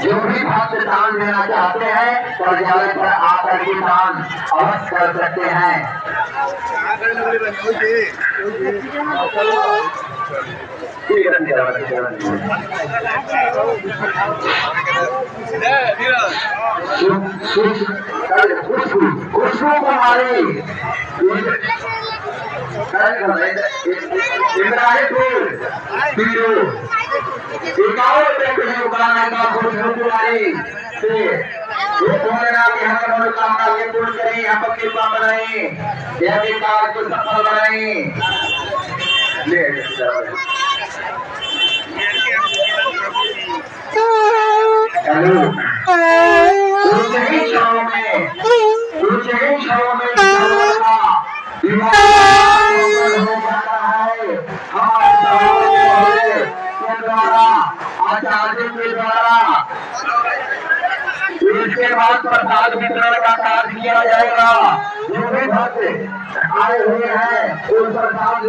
जो भी भक्त दान देना चाहते हैं कार्यालय पर आकर के दान अवश्य कर सकते हैं। खुशबू कुमारी इब्राहिमपुर खुशबू कुमारी से मनोकामना ये पूर्ण करें, आपको कृपा बनाए, यह विकार को सफल बनाए। हेलो कुछ ही क्षणों में हो जाता है। आचार्य के द्वारा इसके बाद प्रसाद वितरण का कार्य किया जाएगा। जो भी भक्त आए हुए हैं उन प्रसाद